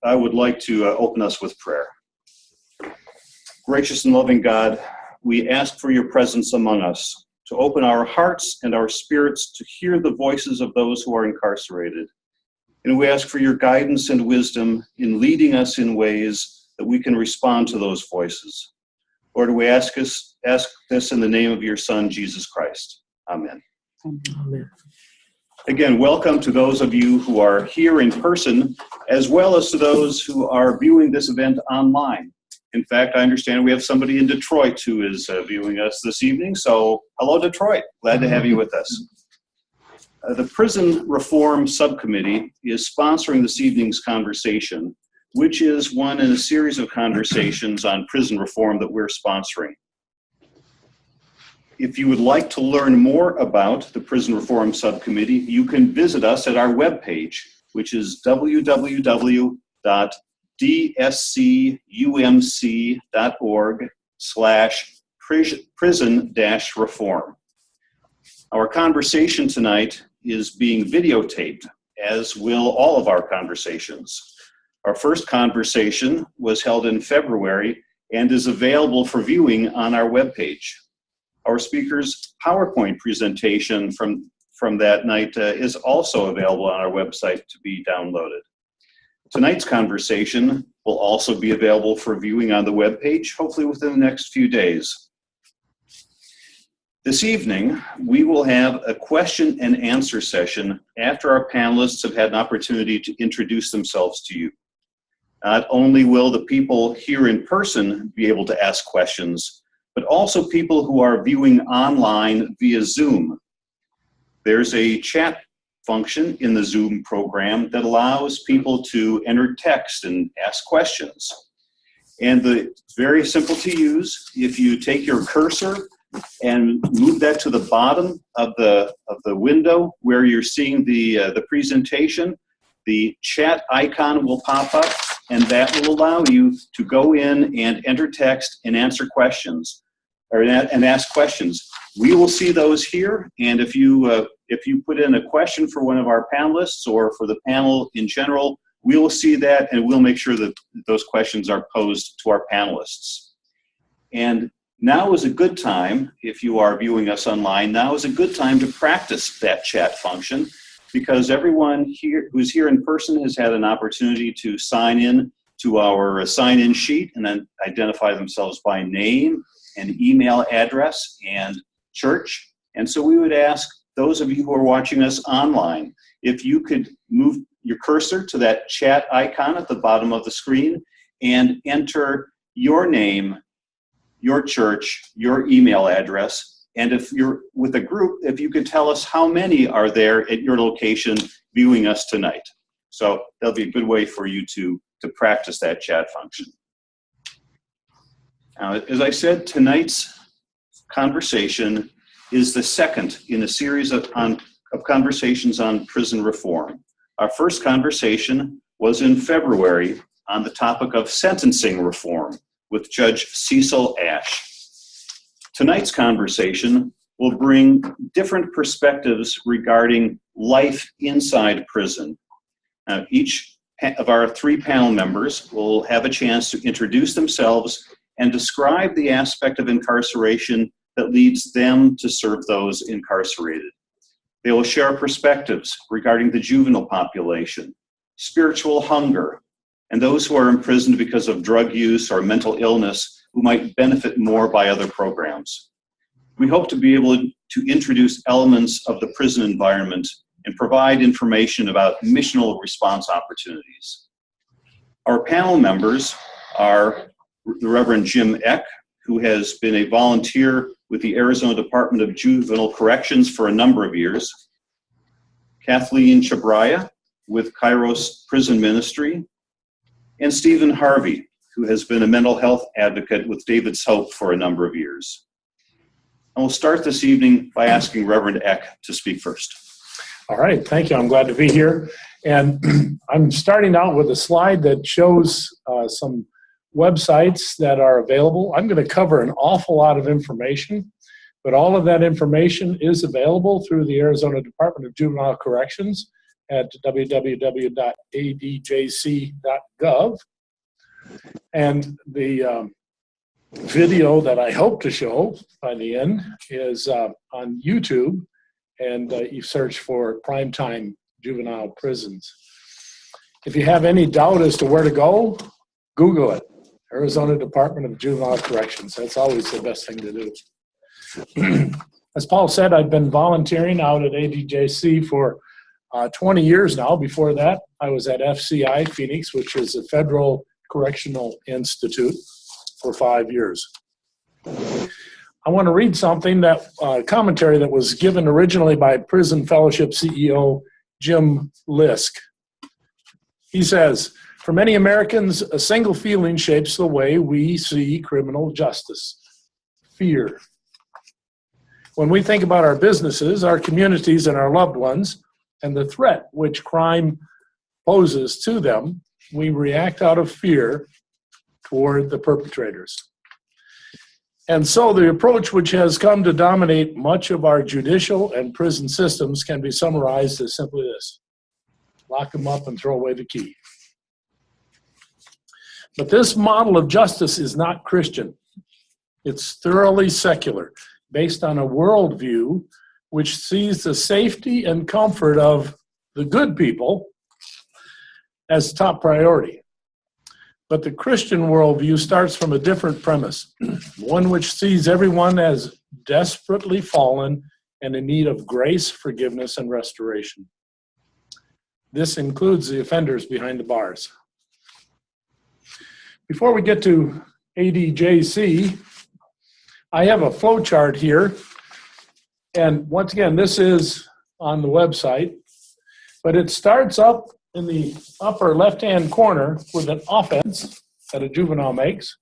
I would like to open us with prayer. Gracious and loving God, we ask for your presence among us, to open our hearts and our spirits to hear the voices of those who are incarcerated. And we ask for your guidance and wisdom in leading us in ways that we can respond to those voices. Lord, we ask this in the name of your Son, Jesus Christ. Amen. Amen. Again, welcome to those of you who are here in person, as well as to those who are viewing this event online. In fact, I understand we have somebody in Detroit who is viewing us this evening. So, hello, Detroit. Glad to have you with us. The Prison Reform Subcommittee is sponsoring this evening's conversation, which is one in a series of conversations on prison reform that we're sponsoring. If you would like to learn more about the Prison Reform Subcommittee, you can visit us at our webpage, which is www.dscumc.org/prison-reform. Our conversation tonight is being videotaped, as will all of our conversations. Our first conversation was held in February and is available for viewing on our webpage. Our speaker's PowerPoint presentation from that night is also available on our website to be downloaded. Tonight's conversation will also be available for viewing on the webpage, hopefully within the next few days. This evening, we will have a question and answer session after our panelists have had an opportunity to introduce themselves to you. Not only will the people here in person be able to ask questions, but also people who are viewing online via Zoom. There's a chat function in the Zoom program that allows people to enter text and ask questions. And it's very simple to use. If you take your cursor and move that to the bottom of the window where you're seeing the presentation, the chat icon will pop up, and that will allow you to go in and enter text and answer questions, and ask questions. We will see those here, and if you put in a question for one of our panelists or for the panel in general, we will see that, and we'll make sure that those questions are posed to our panelists. And now is a good time, if you are viewing us online, now is a good time to practice that chat function, because everyone here who's here in person has had an opportunity to sign in to our sign-in sheet and then identify themselves by name and email address and church. And so we would ask those of you who are watching us online, if you could move your cursor to that chat icon at the bottom of the screen and enter your name, your church, your email address. And if you're with a group, if you could tell us how many are there at your location viewing us tonight. So that'll be a good way for you to practice that chat function. Now, as I said, tonight's conversation is the second in a series of conversations on prison reform. Our first conversation was in February on the topic of sentencing reform with Judge Cecil Ash. Tonight's conversation will bring different perspectives regarding life inside prison. Each of our three panel members will have a chance to introduce themselves and describe the aspect of incarceration that leads them to serve those incarcerated. They will share perspectives regarding the juvenile population, spiritual hunger, and those who are imprisoned because of drug use or mental illness who might benefit more by other programs. We hope to be able to introduce elements of the prison environment and provide information about missional response opportunities. Our panel members are the Reverend Jim Eck, who has been a volunteer with the Arizona Department of Juvenile Corrections for a number of years, Kathleen Chabraya with Kairos Prison Ministry, and Stephen Harvey, who has been a mental health advocate with David's Hope for a number of years. And we'll start this evening by asking Reverend Eck to speak first. All right, thank you. I'm glad to be here. And I'm starting out with a slide that shows some websites that are available. I'm going to cover an awful lot of information, but all of that information is available through the Arizona Department of Juvenile Corrections. at www.adjc.gov. And the video that I hope to show by the end is on YouTube, and you search for Primetime Juvenile Prisons. If you have any doubt as to where to go, Google it. Arizona Department of Juvenile Corrections. That's always the best thing to do. As Paul said, I've been volunteering out at ADJC for 20 years now. Before that, I was at FCI Phoenix, which is a federal correctional institute, for 5 years. I want to read something that commentary that was given originally by Prison Fellowship CEO Jim Lisk. He says, "For many Americans, a single feeling shapes the way we see criminal justice: fear. When we think about our businesses, our communities, and our loved ones, and the threat which crime poses to them, we react out of fear toward the perpetrators. And so the approach which has come to dominate much of our judicial and prison systems can be summarized as simply this: lock them up and throw away the key." But this model of justice is not Christian. It's thoroughly secular, based on a worldview which sees the safety and comfort of the good people as top priority. But the Christian worldview starts from a different premise, one which sees everyone as desperately fallen and in need of grace, forgiveness, and restoration. This includes the offenders behind the bars. Before we get to ADJC, I have a flow chart here. And once again, this is on the website, but it starts up in the upper left-hand corner with an offense that a juvenile makes,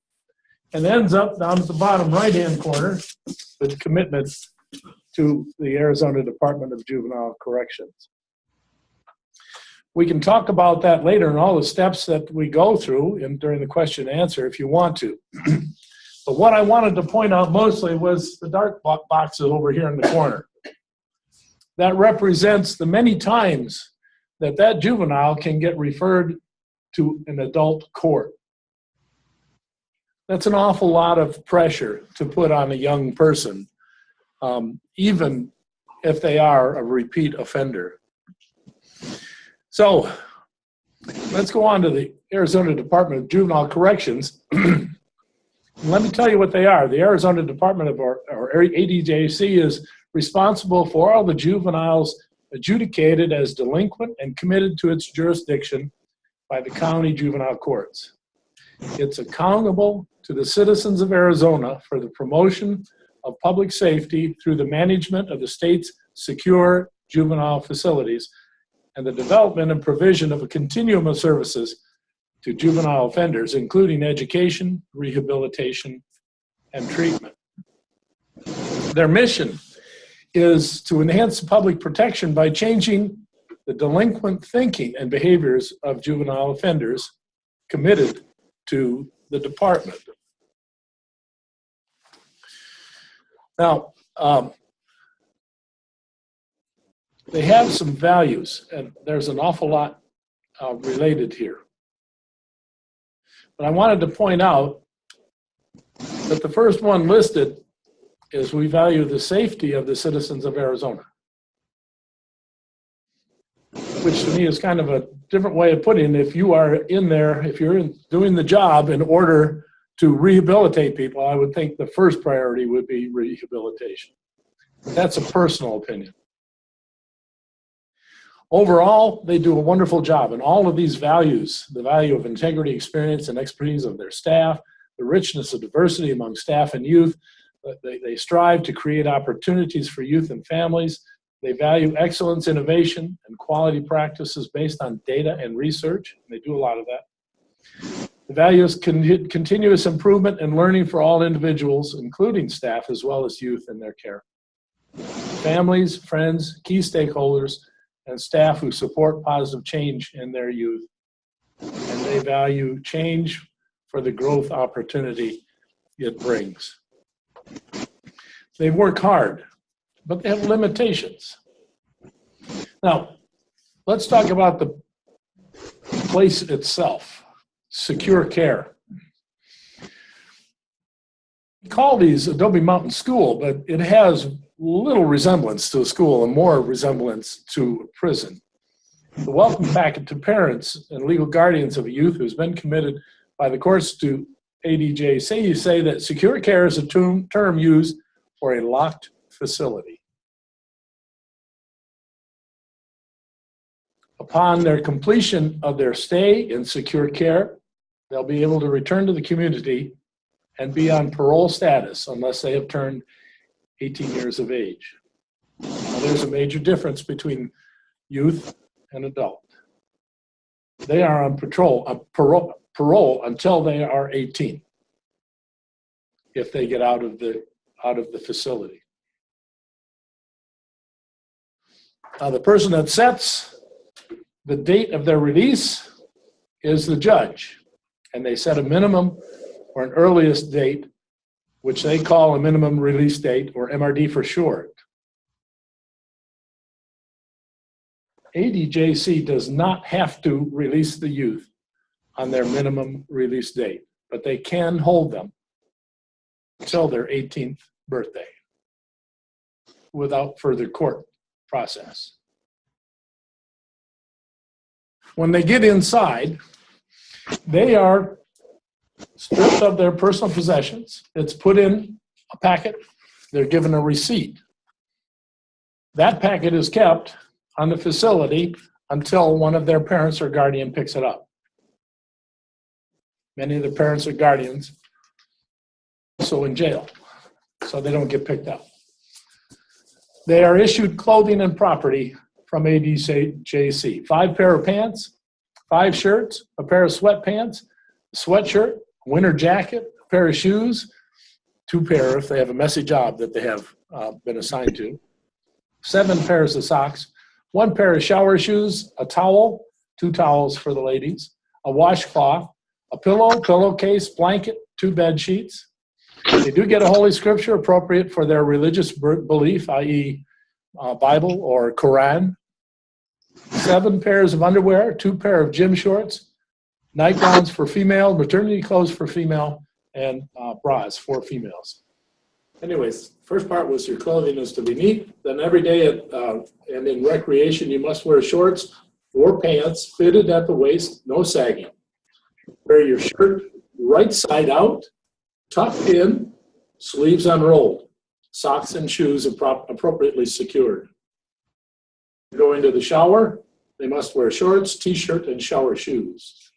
and ends up down at the bottom right-hand corner with commitment to the Arizona Department of Juvenile Corrections. We can talk about that later and all the steps that we go through during the question and answer if you want to. But what I wanted to point out mostly was the dark boxes over here in the corner. That represents the many times that juvenile can get referred to an adult court. That's an awful lot of pressure to put on a young person, even if they are a repeat offender. So let's go on to the Arizona Department of Juvenile Corrections. Let me tell you what they are. The Arizona Department of or ADJC is responsible for all the juveniles adjudicated as delinquent and committed to its jurisdiction by the county juvenile courts. It's accountable to the citizens of Arizona for the promotion of public safety through the management of the state's secure juvenile facilities and the development and provision of a continuum of services to juvenile offenders, including education, rehabilitation, and treatment. Their mission is to enhance public protection by changing the delinquent thinking and behaviors of juvenile offenders committed to the department. Now, they have some values, and there's an awful lot related here. But I wanted to point out that the first one listed is we value the safety of the citizens of Arizona, which to me is kind of a different way of putting it. If you are in there, if you're doing the job in order to rehabilitate people, I would think the first priority would be rehabilitation. That's a personal opinion. Overall, they do a wonderful job, and all of these values, the value of integrity, experience, and expertise of their staff, the richness of diversity among staff and youth, they strive to create opportunities for youth and families. They value excellence, innovation, and quality practices based on data and research. They do a lot of that. The value is continuous improvement and learning for all individuals, including staff as well as youth in their care. Families, friends, key stakeholders, and staff who support positive change in their youth. And they value change for the growth opportunity it brings. They work hard, but they have limitations. Now, Let's talk about the place itself, secure care. We call these Adobe Mountain School, but it has little resemblance to a school and more resemblance to a prison. The welcome packet to parents and legal guardians of a youth who's been committed by the courts to ADJC say that secure care is a term used for a locked facility. Upon their completion of their stay in secure care, they'll be able to return to the community and be on parole status unless they have turned 18 years of age. Now, there's a major difference between youth and adult. They are on parole until they are 18, if they get out of the facility. Now, the person that sets the date of their release is the judge, and they set a minimum or an earliest date, which they call a minimum release date, or MRD for short. ADJC does not have to release the youth on their minimum release date, but they can hold them until their 18th birthday without further court process. When they get inside, they are stripped of their personal possessions. It's put in a packet. They're given a receipt. That packet is kept on the facility until one of their parents or guardian picks it up. Many of the parents or guardians are also in jail, so they don't get picked up. They are issued clothing and property from ADJC. 5 pair of pants, 5 shirts, a pair of sweatpants, a sweatshirt, winter jacket, a pair of shoes, 2 pair if they have a messy job that they have been assigned to, 7 pairs of socks, 1 pair of shower shoes, a towel, 2 towels for the ladies, a washcloth, a pillow, pillowcase, blanket, 2 bed sheets. They do get a Holy Scripture appropriate for their religious belief, i.e. Bible or Quran, 7 pairs of underwear, 2 pair of gym shorts, nightgowns for female, maternity clothes for female, and bras for females. Anyways, first part was your clothing is to be neat. Then every day and in recreation, you must wear shorts or pants fitted at the waist, no sagging. Wear your shirt right side out, tucked in, sleeves unrolled, socks and shoes appropriately secured. Going to the shower, they must wear shorts, t-shirt, and shower shoes.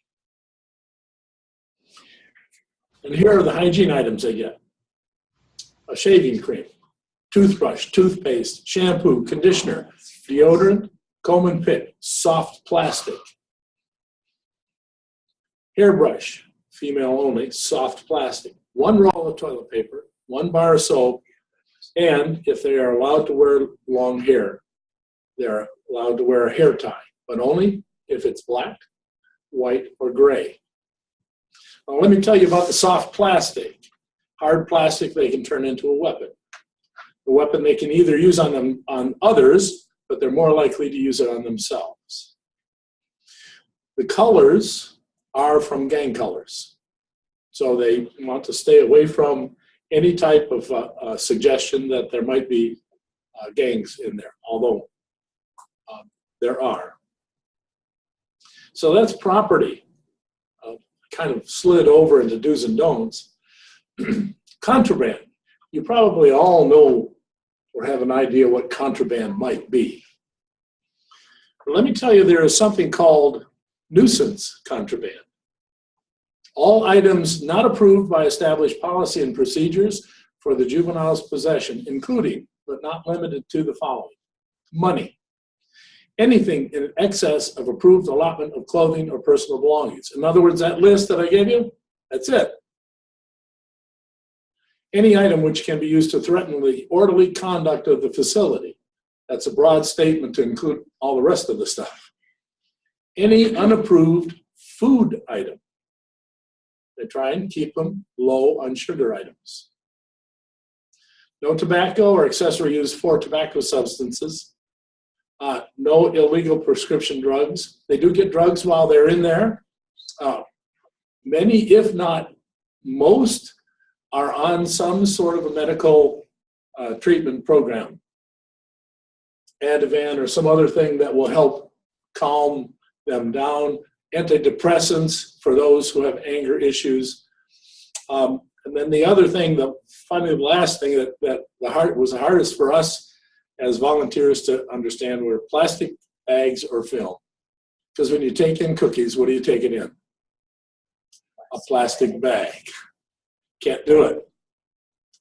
And here are the hygiene items they get. A shaving cream, toothbrush, toothpaste, shampoo, conditioner, deodorant, comb and pick, soft plastic. Hairbrush, female only, soft plastic. 1 roll of toilet paper, 1 bar of soap, and if they are allowed to wear long hair, they're allowed to wear a hair tie, but only if it's black, white, or gray. Now, let me tell you about the soft plastic. Hard plastic they can turn into a weapon. A weapon they can either use on others, but they're more likely to use it on themselves. The colors are from gang colors. So they want to stay away from any type of suggestion that there might be gangs in there, although there are. So that's property. Kind of slid over into do's and don'ts. Contraband. You probably all know or have an idea what contraband might be. But let me tell you, there is something called nuisance contraband. All items not approved by established policy and procedures for the juvenile's possession, including, but not limited to, the following: money. Anything in excess of approved allotment of clothing or personal belongings. In other words, that list that I gave you, that's it. Any item which can be used to threaten the orderly conduct of the facility. That's a broad statement to include all the rest of the stuff. Any unapproved food item. They try and keep them low on sugar items. No tobacco or accessory used for tobacco substances. No illegal prescription drugs. They do get drugs while they're in there. Many, if not most, are on some sort of a medical treatment program, Ativan or some other thing that will help calm them down, antidepressants for those who have anger issues. And then the other thing, the last thing that was the hardest for us as volunteers to understand were plastic bags or film. Because when you take in cookies, what are you taking in? A plastic bag. Can't do it.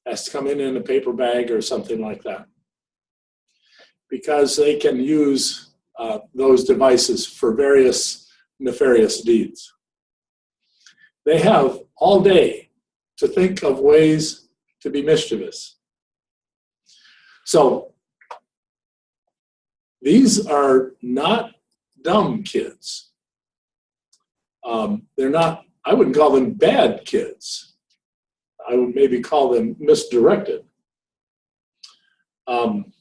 Has to come in a paper bag or something like that. Because they can use those devices for various nefarious deeds. They have all day to think of ways to be mischievous. So these are not dumb kids. They're not, I wouldn't call them bad kids. I would maybe call them misdirected. And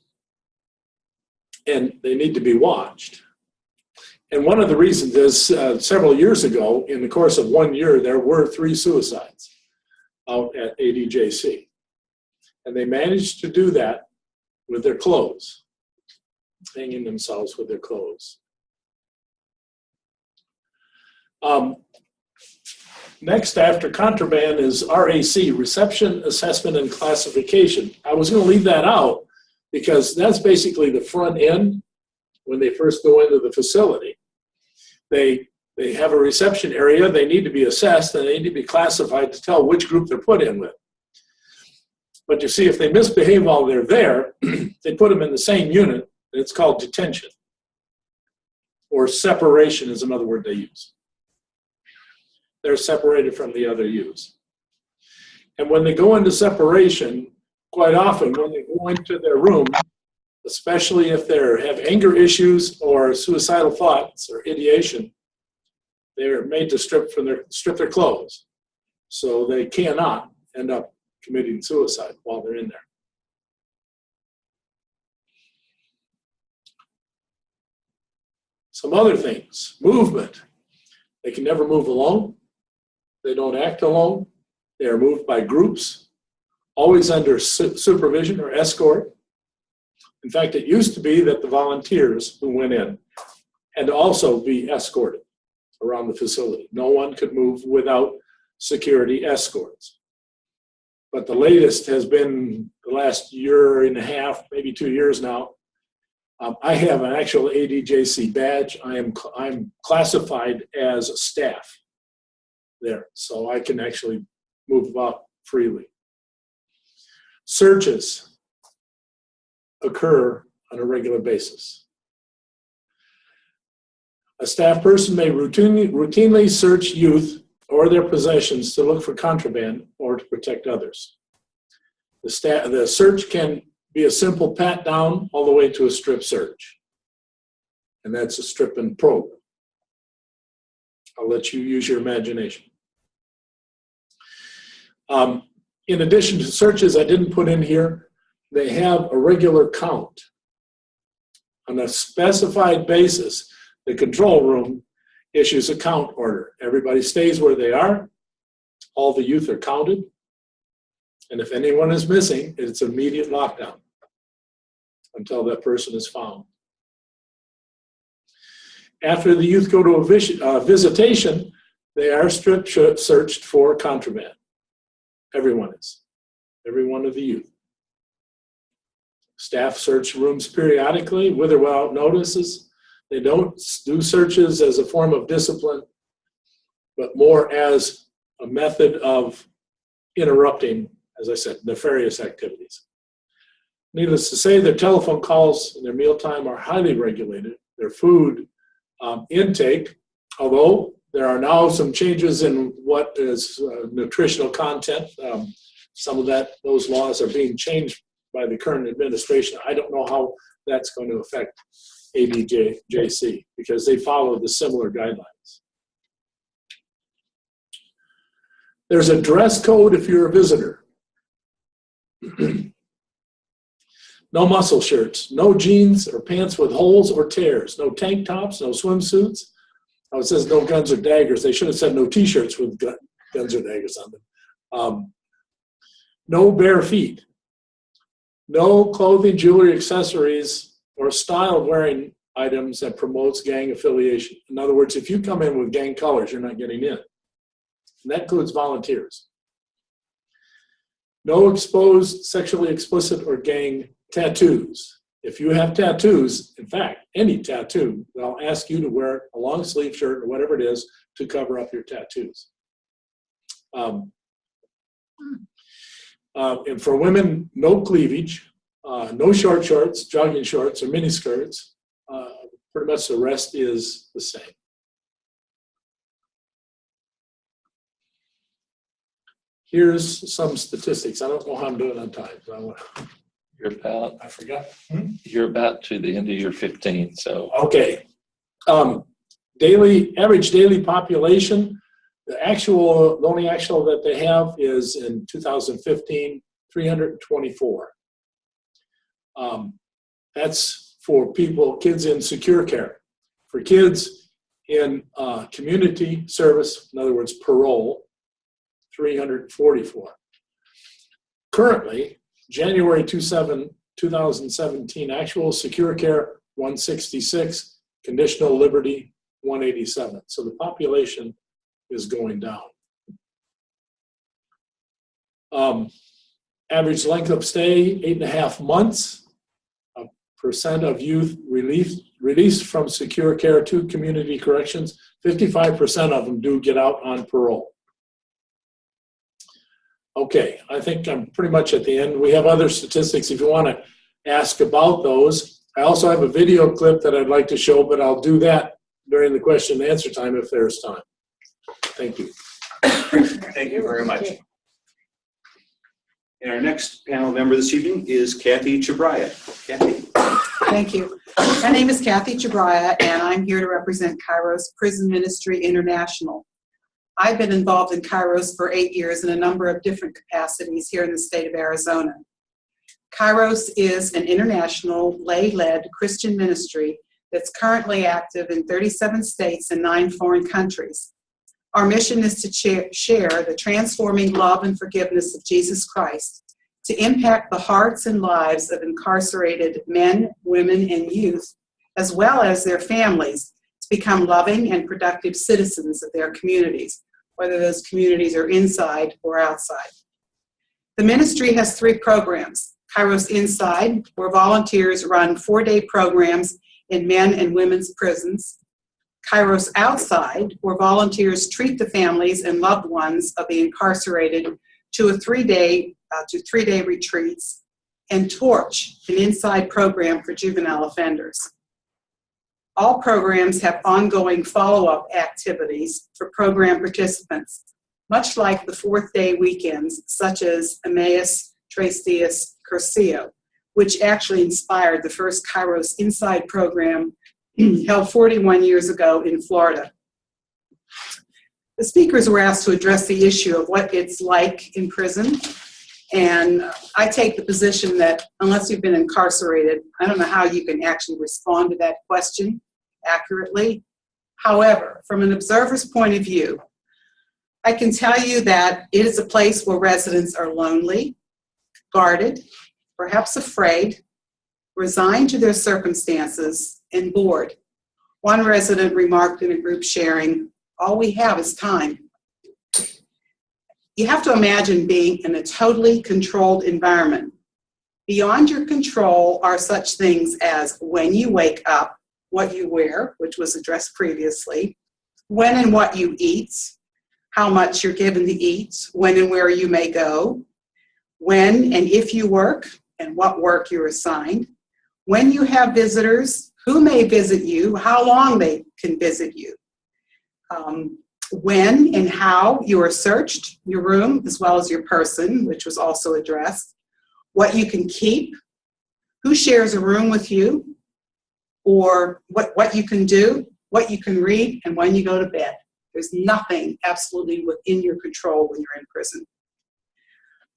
they need to be watched. And one of the reasons is several years ago, in the course of 1 year, there were 3 suicides out at ADJC. And they managed to do that with their clothes, hanging themselves with their clothes. Next, after contraband, is RAC, Reception, Assessment, and Classification. I was going to leave that out because that's basically the front end when they first go into the facility. They have a reception area, they need to be assessed, and they need to be classified to tell which group they're put in with. But you see, if they misbehave while they're there, they put them in the same unit, and it's called detention. Or separation is another word they use. They're separated from the other youths. And when they go into separation, quite often when they go into their room, especially if they have anger issues or suicidal thoughts or ideation, they're made to strip their clothes. So they cannot end up committing suicide while they're in there. Some other things, movement. They can never move alone. They don't act alone. They are moved by groups, always under supervision or escort. In fact, it used to be that the volunteers who went in had to also be escorted around the facility. No one could move without security escorts. But the latest has been the last year and a half, maybe 2 years now. I have an actual ADJC badge. I'm classified as a staff there, so I can actually move about freely. Searches occur on a regular basis. A staff person may routinely search youth or their possessions to look for contraband or to protect others. The search can be a simple pat down all the way to a strip search. And that's a strip and probe. I'll let you use your imagination. In addition to searches I didn't put in here, they have a regular count. On a specified basis, the control room issues a count order. Everybody stays where they are. All the youth are counted. And if anyone is missing, it's immediate lockdown until that person is found. After the youth go to a visitation, they are strip searched for contraband. Everyone is. Every one of the youth. Staff search rooms periodically with or without notices. They don't do searches as a form of discipline, but more as a method of interrupting, as I said, nefarious activities. Needless to say, their telephone calls and their mealtime are highly regulated. Their food intake, although there are now some changes in what is nutritional content. Some of those laws are being changed by the current administration. I don't know how that's going to affect ADJC because they follow the similar guidelines. There's a dress code if you're a visitor. No muscle shirts, no jeans or pants with holes or tears, no tank tops, no swimsuits. Oh, it says no guns or daggers. They should have said no T-shirts with guns or daggers on them. No bare feet. No clothing, jewelry, accessories, or style of wearing items that promotes gang affiliation. In other words, if you come in with gang colors, you're not getting in. And that includes volunteers. No exposed, sexually explicit, or gang tattoos. If you have tattoos, in fact, any tattoo, they'll ask you to wear a long sleeve shirt or whatever it is to cover up your tattoos. And for women, no cleavage, no short shorts, jogging shorts, or mini skirts. Pretty much the rest is the same. Here's some statistics. I don't know how I'm doing on time. I forgot. You're about to the end of your 15, so. Okay. Average daily population, the only actual that they have is in 2015, 324. That's for kids in secure care. For kids in community service, in other words, parole, 344. Currently, January 2017, actual secure care, 166, conditional liberty, 187. So the population is going down. Average length of stay, 8.5 months. Percent of youth released from secure care to community corrections, 55% of them do get out on parole. Okay, I think I'm pretty much at the end. We have other statistics if you want to ask about those. I also have a video clip that I'd like to show, but I'll do that during the question and answer time if there's time. Thank you. Thank you very much. And our next panel member this evening is Kathy Chabraya. Kathy. Thank you. My name is Kathy Chabraya, and I'm here to represent Kairos Prison Ministry International. I've been involved in Kairos for 8 years in a number of different capacities here in the state of Arizona. Kairos is an international lay-led Christian ministry that's currently active in 37 states and 9 foreign countries. Our mission is to share the transforming love and forgiveness of Jesus Christ to impact the hearts and lives of incarcerated men, women, and youth, as well as their families, to become loving and productive citizens of their communities, whether those communities are inside or outside. The ministry has 3 programs. Kairos Inside, where volunteers run 4-day programs in men and women's prisons. Kairos Outside, where volunteers treat the families and loved ones of the incarcerated to a 3-day retreats. And Torch, an inside program for juvenile offenders. All programs have ongoing follow-up activities for program participants, much like the 4th-day weekends, such as Emmaus, Tres Dias, Cursillo, which actually inspired the first Kairos Inside program held 41 years ago in Florida. The speakers were asked to address the issue of what it's like in prison, and I take the position that unless you've been incarcerated, I don't know how you can actually respond to that question accurately. However, from an observer's point of view, I can tell you that it is a place where residents are lonely, guarded, perhaps afraid, resigned to their circumstances, and bored. One resident remarked in a group sharing, "All we have is time." You have to imagine being in a totally controlled environment. Beyond your control are such things as when you wake up, what you wear, which was addressed previously, when and what you eat, how much you're given to eat, when and where you may go, when and if you work, and what work you're assigned, when you have visitors, who may visit you, how long they can visit you, when and how you are searched, your room as well as your person, which was also addressed, what you can keep, who shares a room with you, or what you can do, what you can read, and when you go to bed. There's nothing absolutely within your control when you're in prison.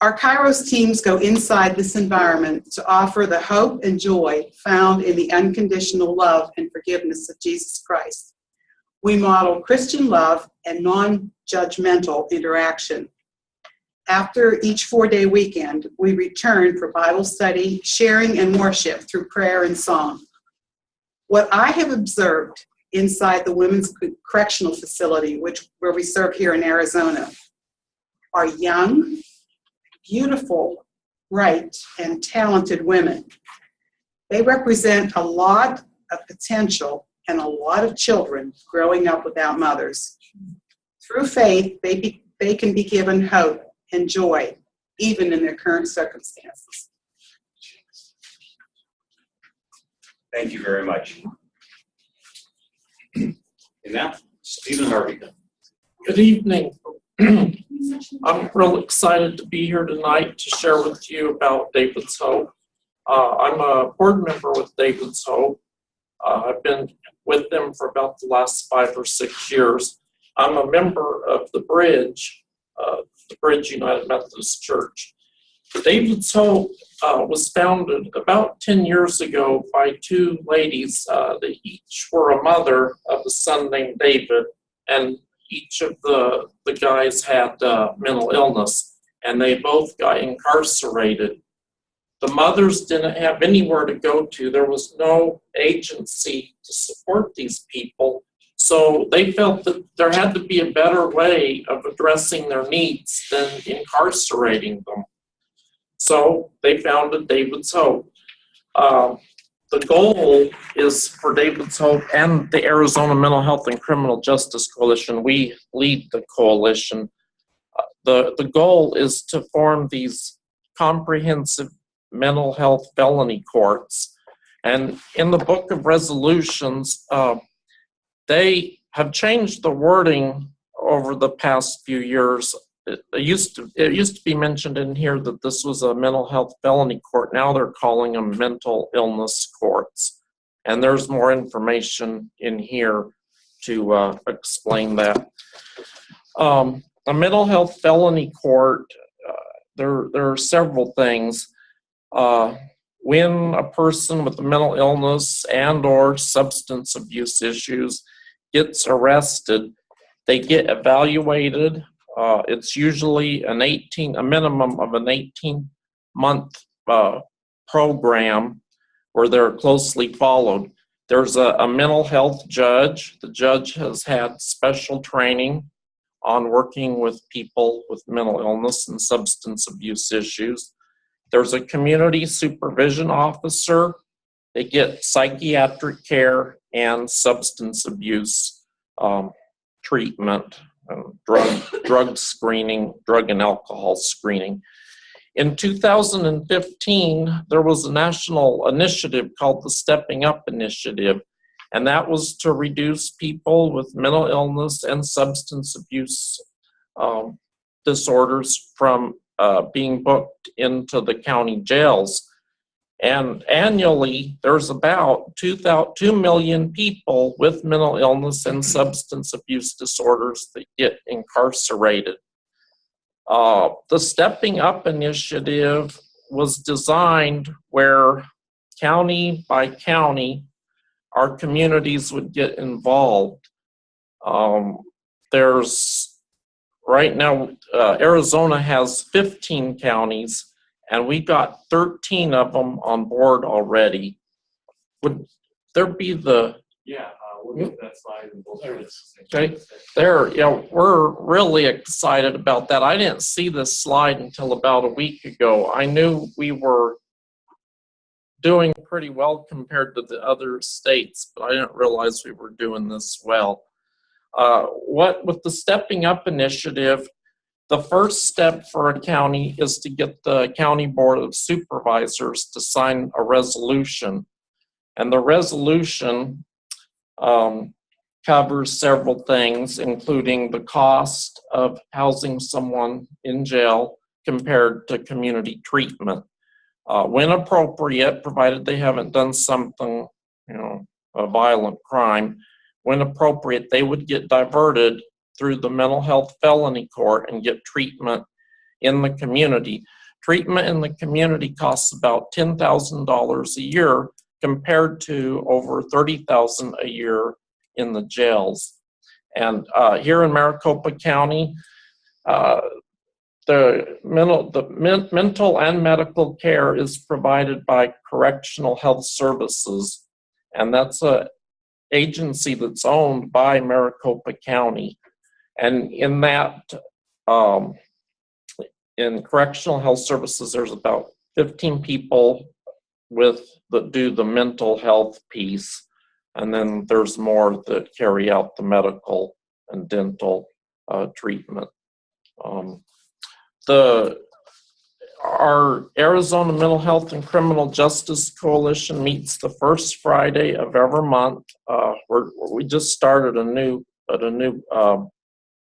Our Kairos teams go inside this environment to offer the hope and joy found in the unconditional love and forgiveness of Jesus Christ. We model Christian love and non-judgmental interaction. After each 4-day weekend, we return for Bible study, sharing, and worship through prayer and song. What I have observed inside the Women's Correctional Facility, where we serve here in Arizona, are young, beautiful, bright, and talented women. They represent a lot of potential and a lot of children growing up without mothers. Through faith, they can be given hope and joy, even in their current circumstances. Thank you very much. And now, Stephen Harvey. Good evening. I'm real excited to be here tonight to share with you about David's Hope. I'm a board member with David's Hope. I've been with them for about the last 5 or 6 years. I'm a member of the Bridge United Methodist Church. David's Hope was founded about 10 years ago by 2 ladies. They each were a mother of a son named David, and each of the guys had mental illness, and they both got incarcerated. The mothers didn't have anywhere to go to. There was no agency to support these people. So they felt that there had to be a better way of addressing their needs than incarcerating them. So they founded David's Hope. The goal is for David's Hope and the Arizona Mental Health and Criminal Justice Coalition. We lead the coalition. The goal is to form these comprehensive mental health felony courts. And in the book of resolutions, they have changed the wording over the past few years. It used to be mentioned in here that this was a mental health felony court. Now they're calling them mental illness courts. And there's more information in here to explain that. A mental health felony court, there are several things. When a person with a mental illness and or substance abuse issues gets arrested, they get evaluated. It's usually a minimum of an 18-month program where they're closely followed. There's a mental health judge. The judge has had special training on working with people with mental illness and substance abuse issues. There's a community supervision officer. They get psychiatric care and substance abuse treatment, drug screening, drug and alcohol screening. In 2015, there was a national initiative called the Stepping Up Initiative, and that was to reduce people with mental illness and substance abuse disorders from being booked into the county jails. And annually, there's about 2 million people with mental illness and substance abuse disorders that get incarcerated. The Stepping Up Initiative was designed where county by county, our communities would get involved. Right now, Arizona has 15 counties, and we got 13 of them on board already. Would there be we'll get that slide. Okay, we're really excited about that. I didn't see this slide until about a week ago. I knew we were doing pretty well compared to the other states, but I didn't realize we were doing this well. With the Stepping Up Initiative, the first step for a county is to get the County Board of Supervisors to sign a resolution. And the resolution covers several things, including the cost of housing someone in jail compared to community treatment. When appropriate, provided they haven't done something, a violent crime, when appropriate, they would get diverted through the mental health felony court and get treatment in the community. Treatment in the community costs about $10,000 a year compared to over $30,000 a year in the jails. And here in Maricopa County, the mental and medical care is provided by Correctional Health Services, and that's a agency that's owned by Maricopa County. And in that, in Correctional Health Services, there's about 15 people that do the mental health piece, and then there's more that carry out the medical and dental treatment. Our Arizona Mental Health and Criminal Justice Coalition meets the first Friday of every month. We just started a new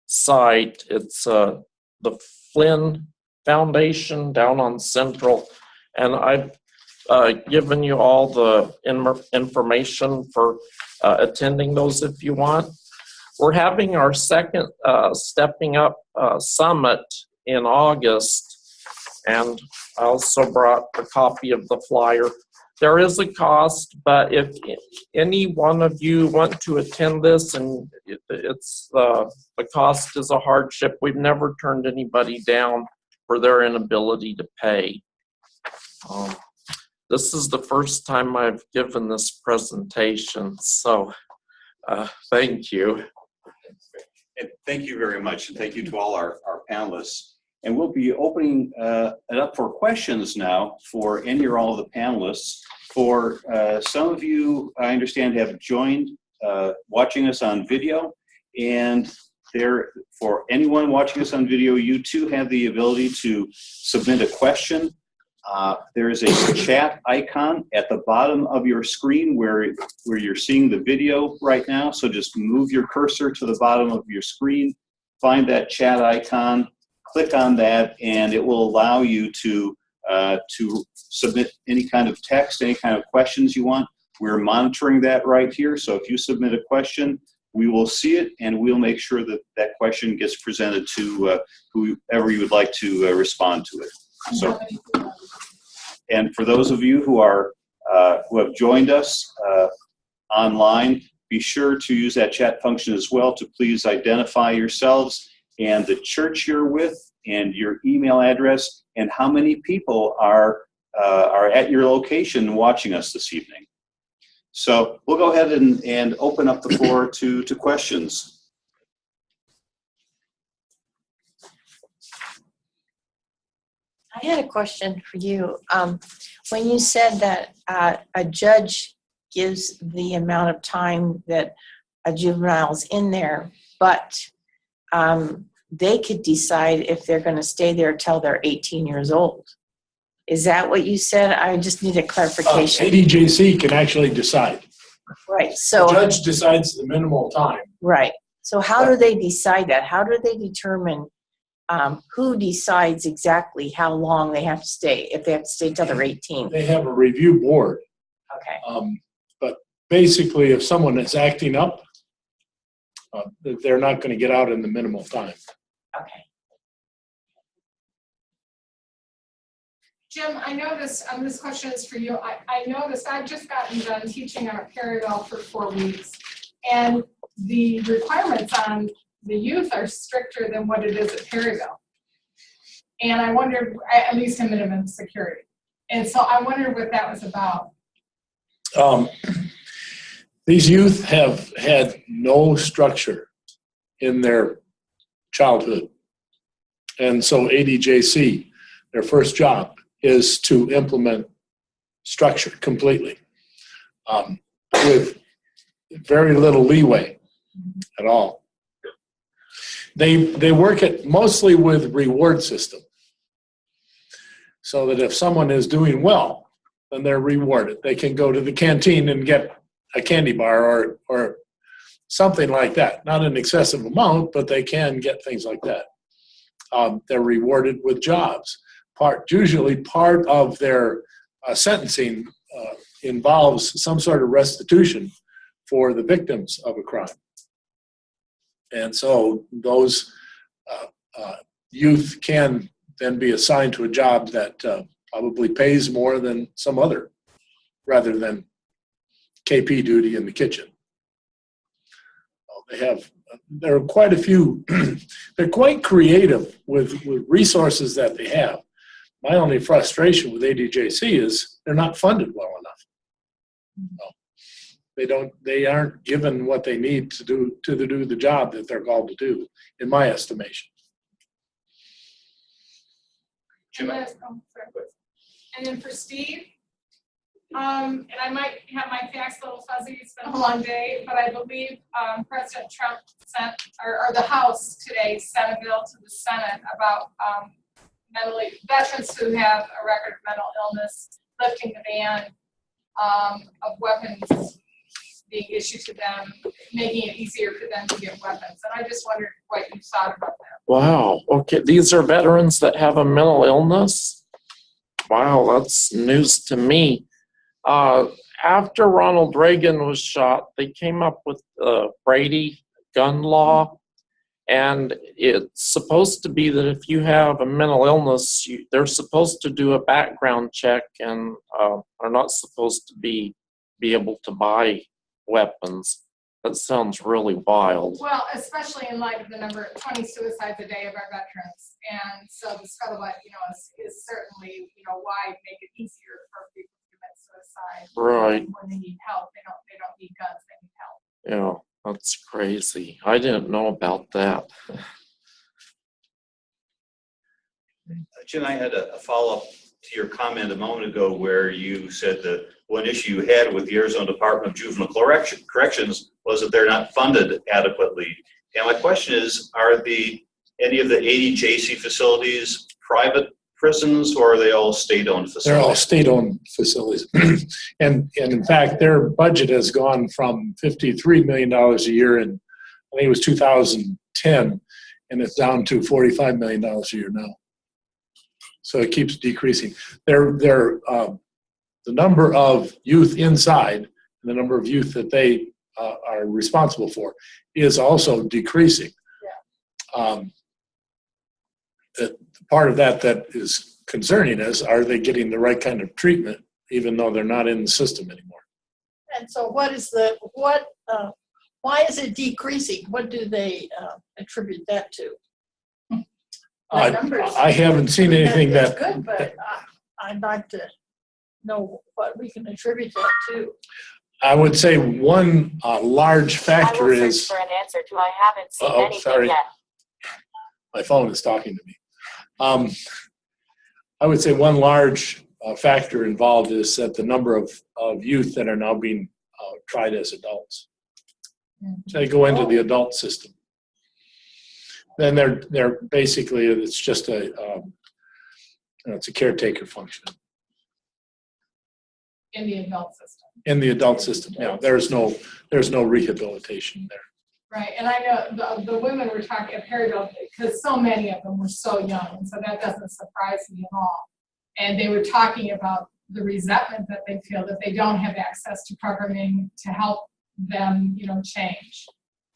site. It's the Flynn Foundation down on Central, and I've given you all the information for attending those if you want. We're having our second Stepping Up Summit in August, and I also brought a copy of the flyer. There is a cost, but if any one of you want to attend this, and it's the cost is a hardship, we've never turned anybody down for their inability to pay. This is the first time I've given this presentation, so thank you. And thank you very much, and thank you to all our panelists. And we'll be opening it up for questions now for any or all of the panelists. For some of you, I understand, have joined watching us on video, and for anyone watching us on video, you too have the ability to submit a question. There is a chat icon at the bottom of your screen where you're seeing the video right now. So just move your cursor to the bottom of your screen, find that chat icon, click on that, and it will allow you to submit any kind of text, any kind of questions you want. We're monitoring that right here. So if you submit a question, we will see it, and we'll make sure that that question gets presented to whoever you would like to respond to it. So, and for those of you who have joined us online, be sure to use that chat function as well to please identify yourselves and the church you're with and your email address and how many people are at your location watching us this evening. So we'll go ahead and open up the floor to questions. I had a question for you. When you said that a judge gives the amount of time that a juvenile's in there, but they could decide if they're going to stay there till they're 18 years old. Is that what you said? I just need a clarification. ADJC can actually decide. Right. So the judge decides the minimal time. Right. So how do they decide that? How do they determine who decides exactly how long they have to stay, if they have to stay till they're 18? They have a review board. Okay. But basically, if someone is acting up, they're not going to get out in the minimal time. Okay. Jim, I noticed, this question is for you. I noticed I've just gotten done teaching at Perryville for 4 weeks, and the requirements on the youth are stricter than what it is at Perryville. And I wondered, at least in minimum security. And so I wondered what that was about. These youth have had no structure in their childhood. And so ADJC, their first job is to implement structure completely with very little leeway at all. They work it mostly with reward system, so that if someone is doing well, then they're rewarded. They can go to the canteen and get a candy bar or something like that. Not an excessive amount, but they can get things like that. They're rewarded with jobs. Usually part of their sentencing involves some sort of restitution for the victims of a crime. And so those youth can then be assigned to a job that probably pays more than some other, rather than KP duty in the kitchen. There are quite a few, they're quite creative with resources that they have. My only frustration with ADJC is they're not funded well enough. They aren't given what they need to do the job that they're called to do, in my estimation. And then for Steve, and I might have my facts a little fuzzy, it's been a long day, but I believe President Trump sent, or the House today sent a bill to the Senate about veterans who have a record of mental illness, lifting the ban of weapons being issued to them, making it easier for them to get weapons. And I just wondered what you thought about that. Wow. Okay. These are veterans that have a mental illness. Wow. That's news to me. After Ronald Reagan was shot, they came up with the Brady gun law. And it's supposed to be that if you have a mental illness, they're supposed to do a background check and are not supposed to be able to buy weapons. That sounds really wild. Well, especially in light of the number of 20 suicides a day of our veterans. And so the scuttlebutt, is certainly, why make it easier for people to commit suicide. Right. When they need help, they don't need guns, they need help. Yeah, that's crazy. I didn't know about that. Jim, I had a follow-up to your comment a moment ago where you said that one issue you had with the Arizona Department of Juvenile Corrections was that they're not funded adequately. And my question is, are any of the ADJC facilities private prisons, or are they all state-owned facilities? They're all state-owned facilities. and in fact, their budget has gone from $53 million a year in, I think it was 2010, and it's down to $45 million a year now. So it keeps decreasing. The number of youth inside and the number of youth that they are responsible for is also decreasing. Yeah. Part of that is concerning is, are they getting the right kind of treatment even though they're not in the system anymore? And so why is it decreasing? What do they attribute that to? I haven't seen anything that's good, but I'd like to know what we can attribute that to. I would say one large factor I will is. search for an answer to I haven't seen anything sorry. yet. My phone is talking to me. I would say one large factor involved is that the number of youth that are now being tried as adults. So they go into the adult system. Then they're basically, it's just it's a caretaker function. In the adult system. In the adult system, yeah. There's no rehabilitation there. Right, and I know the women were talking at Perryville, because so many of them were so young, and so that doesn't surprise me at all. And they were talking about the resentment that they feel that they don't have access to programming to help them, change.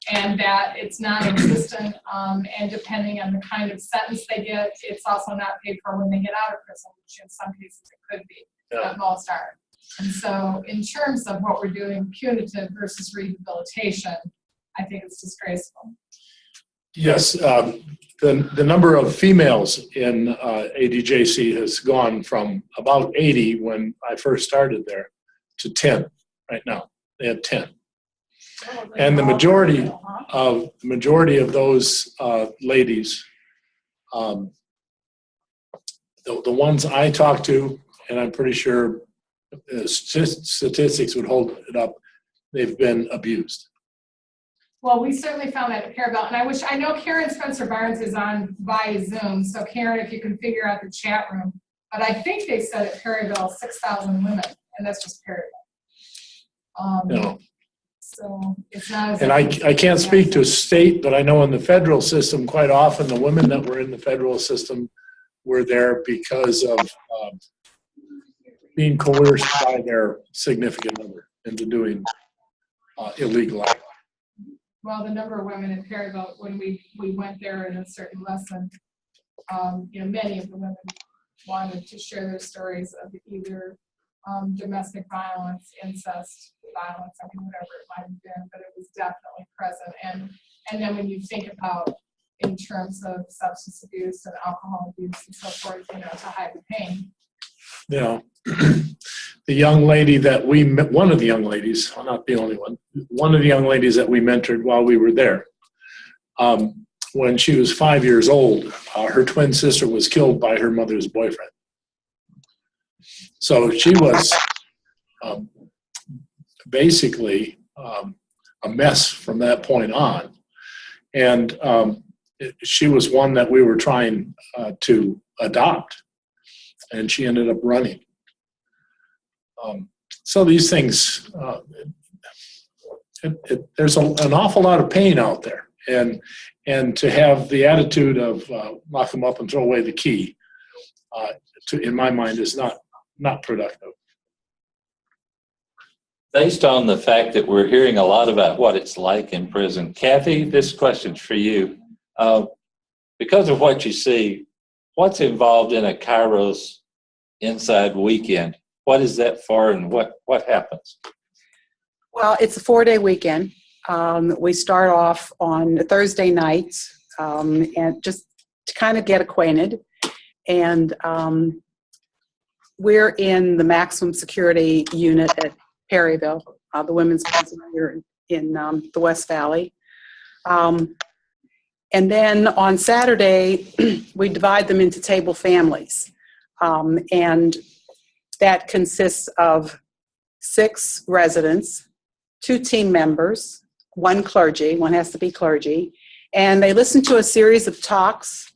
And that it's non-existent, and depending on the kind of sentence they get, it's also not paid for when they get out of prison, which in some cases it could be, but most are. And so in terms of what we're doing, punitive versus rehabilitation, I think it's disgraceful. Yes, the number of females in ADJC has gone from about 80 when I first started there to 10 right now. They have 10. And the majority of those ladies, the ones I talk to, and I'm pretty sure statistics would hold it up, they've been abused. Well, we certainly found that at Perryville, and I know Karen Spencer Barnes is on via Zoom, so Karen, if you can figure out the chat room, but I think they said at Perryville 6,000 women, and that's just Perryville. No. So it's not as and I can't speak to state, but I know in the federal system, quite often the women that were in the federal system were there because of being coerced by their significant other into doing illegal acts. Well, the number of women in Perryville, when we went there in a certain lesson, many of the women wanted to share their stories of either domestic violence, incest, violence, whatever it might have been, but it was definitely present. And then when you think about in terms of substance abuse and alcohol abuse and so forth, to hide the pain. The young lady that we met, one of the young ladies, not the only one of the young ladies that we mentored while we were there, when she was 5 years old, her twin sister was killed by her mother's boyfriend. So she was basically a mess from that point on. And she was one that we were trying to adopt, and she ended up running. So these things, there's an awful lot of pain out there, and to have the attitude of lock them up and throw away the key, in my mind, is not productive. Based on the fact that we're hearing a lot about what it's like in prison, Kathy, this question's for you. Because of what you see, what's involved in a Kairos Inside Weekend? What is that for, and what happens? Well, it's a 4-day weekend. We start off on Thursday nights, and just to kind of get acquainted. And we're in the maximum security unit at Perryville, the women's prison here in the West Valley. And then on Saturday, we divide them into table families. And that consists of 6 residents, 2 team members, 1 clergy, one has to be clergy, and they listen to a series of talks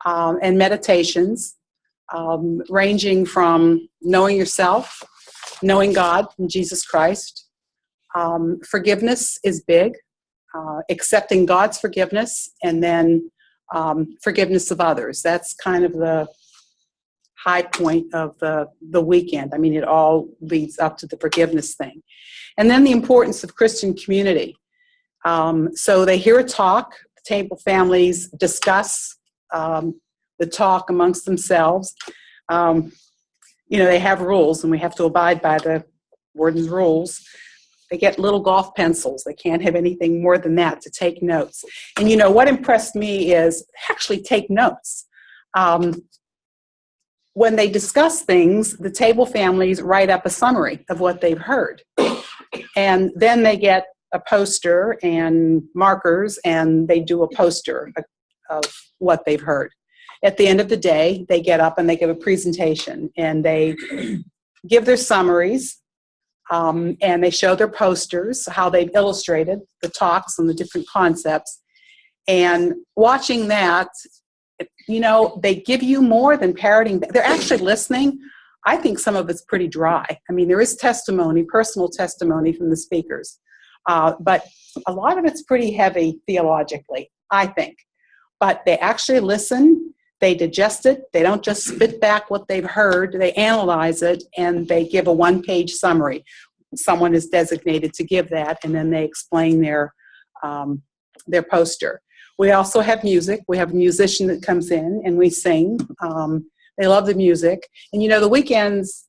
and meditations, ranging from knowing yourself, knowing God and Jesus Christ. Forgiveness is big, accepting God's forgiveness, and then forgiveness of others. That's kind of the high point of the weekend. I mean, it all leads up to the forgiveness thing. And then the importance of Christian community. So they hear a talk, the table families discuss the talk amongst themselves. They have rules, and we have to abide by the warden's rules. They get little golf pencils. They can't have anything more than that to take notes. And what impressed me is actually take notes. When they discuss things, the table families write up a summary of what they've heard. And then they get a poster and markers, and they do a poster of what they've heard. At the end of the day, they get up and they give a presentation, and they give their summaries, and they show their posters, how they've illustrated the talks and the different concepts. And watching that, they give you more than parroting. They're actually listening. I think some of it's pretty dry. I mean, there is testimony, personal testimony from the speakers, but a lot of it's pretty heavy theologically, I think. But they actually listen, they digest it, they don't just spit back what they've heard, they analyze it, and they give a 1-page summary. Someone is designated to give that, and then they explain their poster. We also have music. We have a musician that comes in, and we sing. They love the music. And the weekends,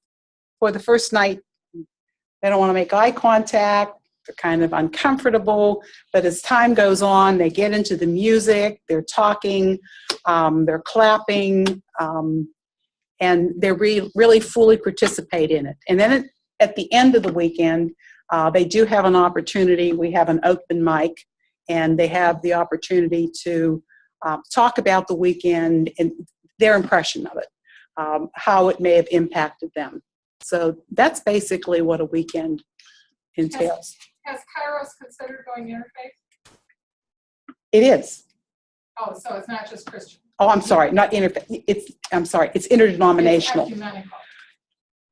for the first night, they don't want to make eye contact. They're kind of uncomfortable. But as time goes on, they get into the music. They're talking. They're clapping. And they really fully participate in it. And then at the end of the weekend, they do have an opportunity. We have an open mic, and they have the opportunity to talk about the weekend and their impression of it, how it may have impacted them. So that's basically what a weekend entails. Has Kairos considered going interfaith? It is. Oh, so it's not just Christian. Oh, I'm sorry, not interfaith. It's interdenominational. It's ecumenical.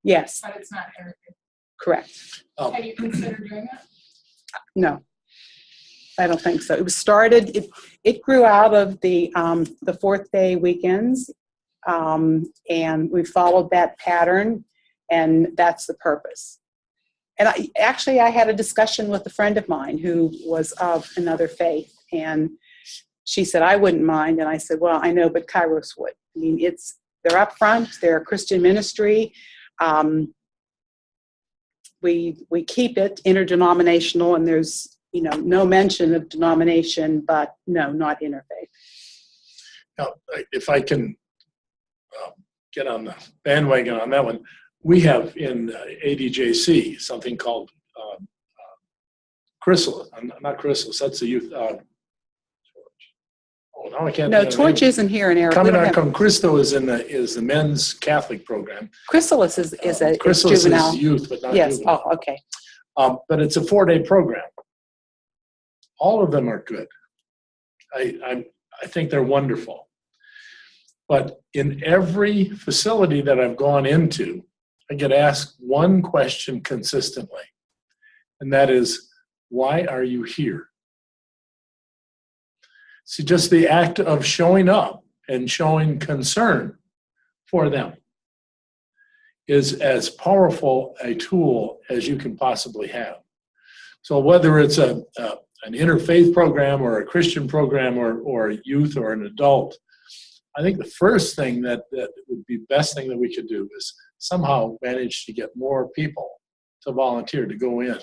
Yes. But it's not interfaith. Correct. Oh. Have you considered doing that? No, I don't think so. It was started. It grew out of the 4th-day weekends, and we followed that pattern, and that's the purpose. And I had a discussion with a friend of mine who was of another faith, and she said, I wouldn't mind. And I said, well, I know, but Kairos would. I mean, they're up front, they're a Christian ministry. We keep it interdenominational, and there's, no mention of denomination, but no, not interfaith. Now, if I can get on the bandwagon on that one, we have in ADJC something called Chrysalis. Not Chrysalis, that's the youth. Now I can't. No, Torch isn't here in Arizona. Caminar con Cristo is the men's Catholic program. Chrysalis is a Chrysalis juvenile. is youth, but not Yes. juvenile. Oh, okay. But it's a 4-day program. All of them are good. I think they're wonderful. But in every facility that I've gone into, I get asked one question consistently, and that is, why are you here? See, just the act of showing up and showing concern for them is as powerful a tool as you can possibly have. So whether it's an interfaith program or a Christian program or a youth or an adult, I think the first thing that would be best thing that we could do is somehow manage to get more people to volunteer to go in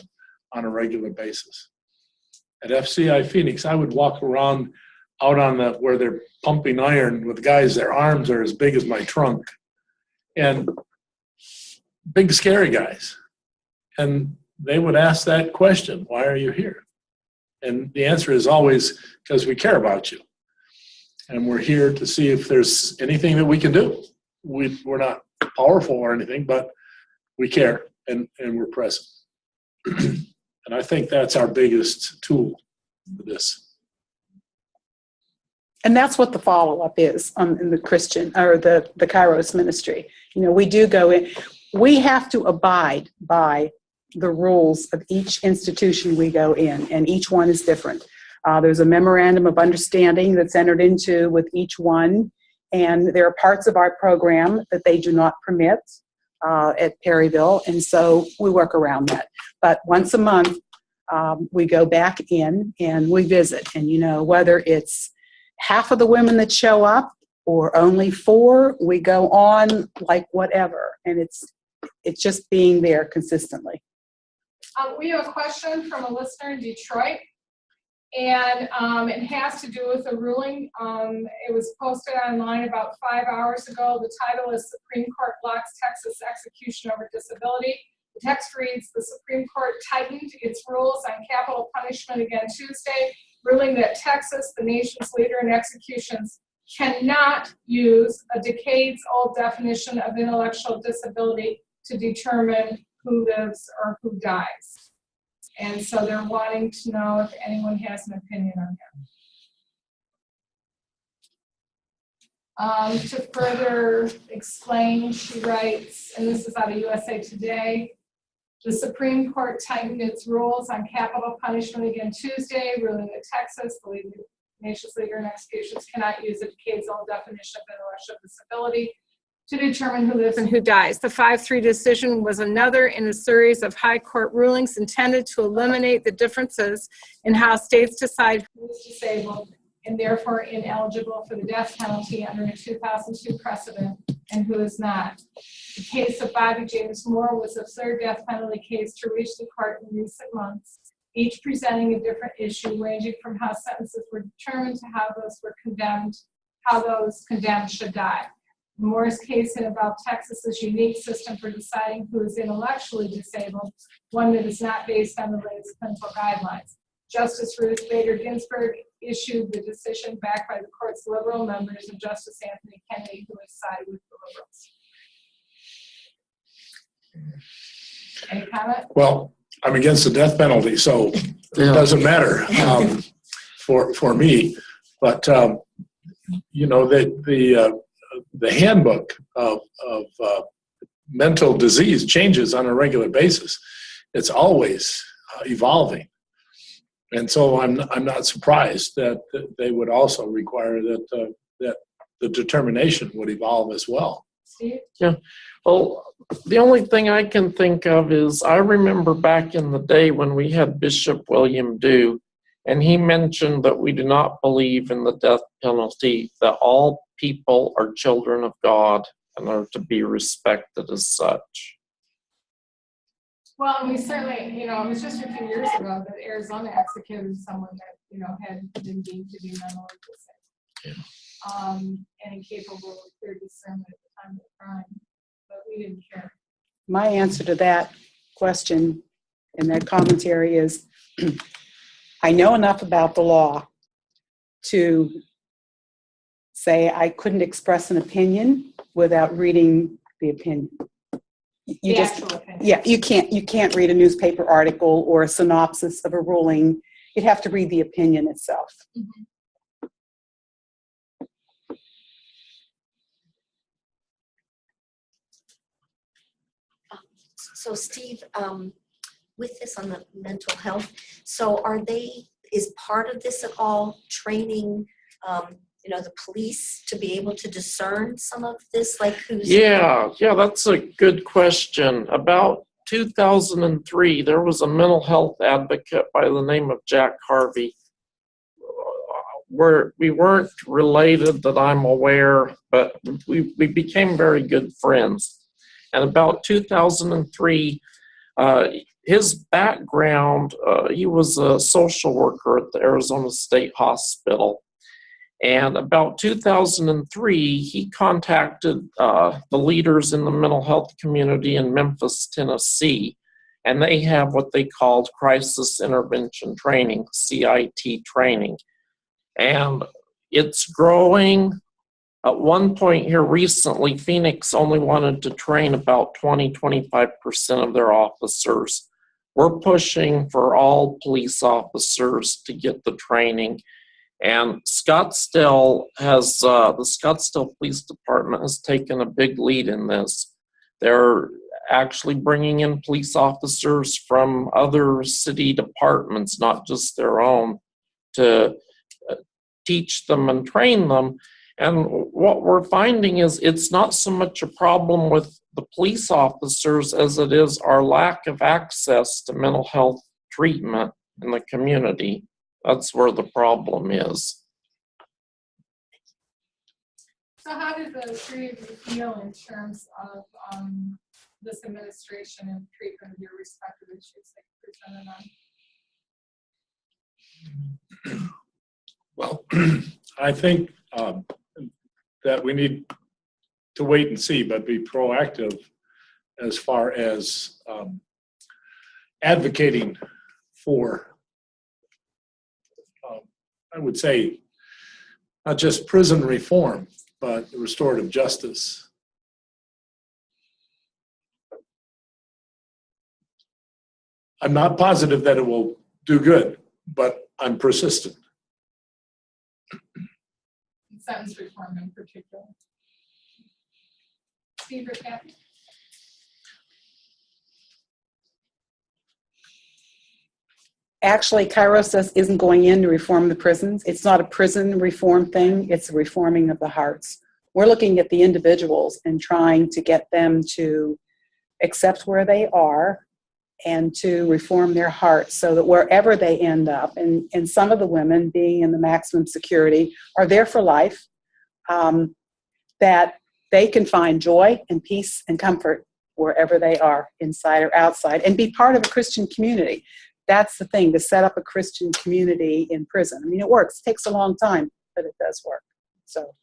on a regular basis. At FCI Phoenix, I would walk around out on where they're pumping iron with guys, their arms are as big as my trunk, and big scary guys. And they would ask that question, why are you here? And the answer is always, because we care about you. And we're here to see if there's anything that we can do. We're not powerful or anything, but we care and we're present. And I think that's our biggest tool for this. And that's what the follow-up is in the Christian or the Kairos ministry. We do go in. We have to abide by the rules of each institution we go in, and each one is different. There's a memorandum of understanding that's entered into with each one, and there are parts of our program that they do not permit at Perryville, and so we work around that. But once a month, we go back in and we visit, and whether it's half of the women that show up or only 4, we go on like whatever, and it's just being there consistently. We have a question from a listener in Detroit, and it has to do with a ruling. It was posted online about 5 hours ago. The title is Supreme Court Blocks Texas Execution Over Disability. The text reads, the Supreme Court tightened its rules on capital punishment again Tuesday, ruling that Texas, the nation's leader in executions, cannot use a decades-old definition of intellectual disability to determine who lives or who dies. And so they're wanting to know if anyone has an opinion on that. To further explain, she writes, and this is out of USA Today, the Supreme Court tightened its rules on capital punishment again Tuesday, ruling that Texas, the nation's leader in executions, cannot use a decades-old definition of intellectual disability to determine who lives and who dies. The 5-3 decision was another in a series of high court rulings intended to eliminate the differences in how states decide who is disabled and therefore ineligible for the death penalty under a 2002 precedent and who is not. The case of Bobby James Moore was the third death penalty case to reach the court in recent months, each presenting a different issue ranging from how sentences were determined to how those condemned should die. Moore's case involved Texas's unique system for deciding who is intellectually disabled, one that is not based on the latest clinical guidelines. Justice Ruth Bader Ginsburg issued the decision backed by the court's liberal members and Justice Anthony Kennedy, who has sided with the liberals. Any comment? Well, I'm against the death penalty, so it doesn't matter for me. But the handbook of mental disease changes on a regular basis. It's always evolving, and so I'm not surprised that they would also require that the determination would evolve as well. Steve? Yeah. Well, the only thing I can think of is I remember back in the day when we had Bishop William Dew, And he mentioned that we do not believe in the death penalty, that all people are children of God and are to be respected as such. Well, and we certainly, you know, it was just a few years ago that Arizona executed someone that, you know, had been deemed to be mentally disabled. And incapable of clear discernment at the time of the crime, but we didn't care. My answer to that question and that commentary is I know enough about the law to say I couldn't express an opinion without reading the opinion. The actual opinion. Yeah, you can't read a newspaper article or a synopsis of a ruling. You'd have to read the opinion itself. Mm-hmm. So Steve, with this on the mental health, so is part of this at all training, the police to be able to discern some of this, like who's? Yeah, that's a good question. About 2003, there was a mental health advocate by the name of Jack Harvey. We weren't related that I'm aware, but we became very good friends. And about 2003, his background, he was a social worker at the Arizona State Hospital. And about 2003, he contacted the leaders in the mental health community in Memphis, Tennessee. And they have what they called crisis intervention training, CIT training. And it's growing. At one point here recently, Phoenix only wanted to train about 20-25% of their officers. We're pushing for all police officers to get the training. And Scottsdale has, the Scottsdale Police Department has taken a big lead in this. They're actually bringing in police officers from other city departments, not just their own, to teach them and train them. And what we're finding is it's not so much a problem with the police officers as it is our lack of access to mental health treatment in the community. That's where the problem is. So how did the three of you feel in terms of this administration and treatment of your respective issues that you presented on? Well, I think that we need to wait and see, but be proactive as far as advocating for, I would say, not just prison reform, but restorative justice. I'm not positive that it will do good, but I'm persistent. Sentence reform in particular. Steve or Kathy? Actually, Kairos isn't going in to reform the prisons. It's not a prison reform thing. It's a reforming of the hearts. We're looking at the individuals and trying to get them to accept where they are and to reform their hearts so that wherever they end up, and some of the women being in the maximum security are there for life, that they can find joy and peace and comfort wherever they are, inside or outside, and be part of a Christian community. That's the thing, to set up a Christian community in prison. I mean, it works. It takes a long time, but it does work. So,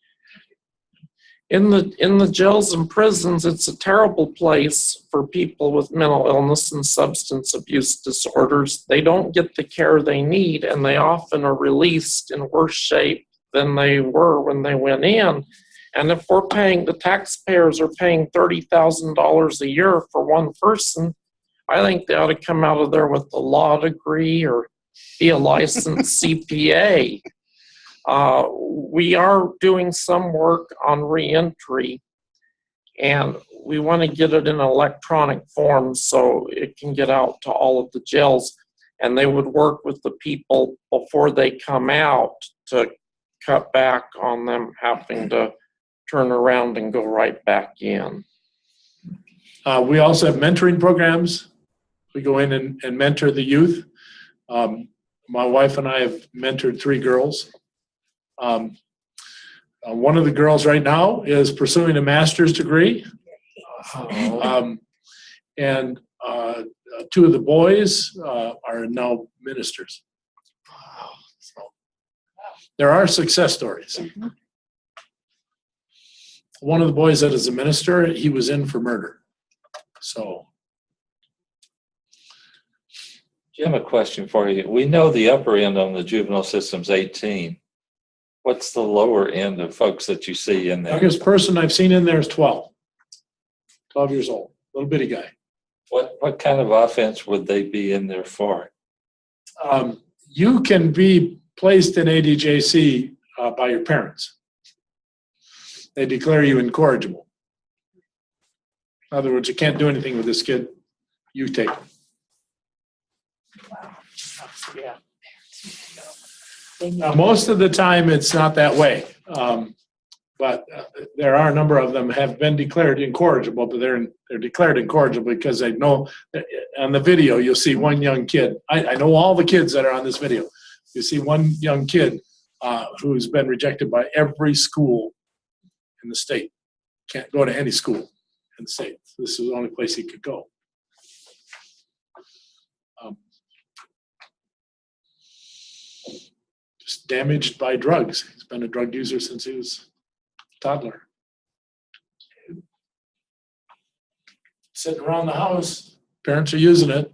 in the jails and prisons, it's a terrible place for people with mental illness and substance abuse disorders. They don't get the care they need, and they often are released in worse shape than they were when they went in. And if the taxpayers are paying $30,000 a year for one person, I think they ought to come out of there with a law degree or be a licensed CPA. We are doing some work on reentry, and we want to get it in electronic form so it can get out to all of the jails, and they would work with the people before they come out to cut back on them having to turn around and go right back in. We also have mentoring programs. We go in and mentor the youth. my wife and I have mentored 3 girls. One of the girls right now is pursuing a master's degree. And 2 of the boys are now ministers. So there are success stories. One of the boys that is a minister, he was in for murder. So. Jim, a question for you. We know the upper end on the juvenile system's 18. What's the lower end of folks that you see in there? Youngest person I've seen in there is 12. 12 years old, little bitty guy. What kind of offense would they be in there for? You can be placed in ADJC by your parents. They declare you incorrigible. In other words, you can't do anything with this kid. You take him. Yeah. Most of the time, it's not that way. But there are a number of them have been declared incorrigible, but they're declared incorrigible because they know. On the video, you'll see one young kid. I know all the kids that are on this video. You see one young kid who's been rejected by every school in the state. Can't go to any school in the state. This is the only place he could go. Just damaged by drugs. He's been a drug user since he was a toddler. Sitting around the house, parents are using it.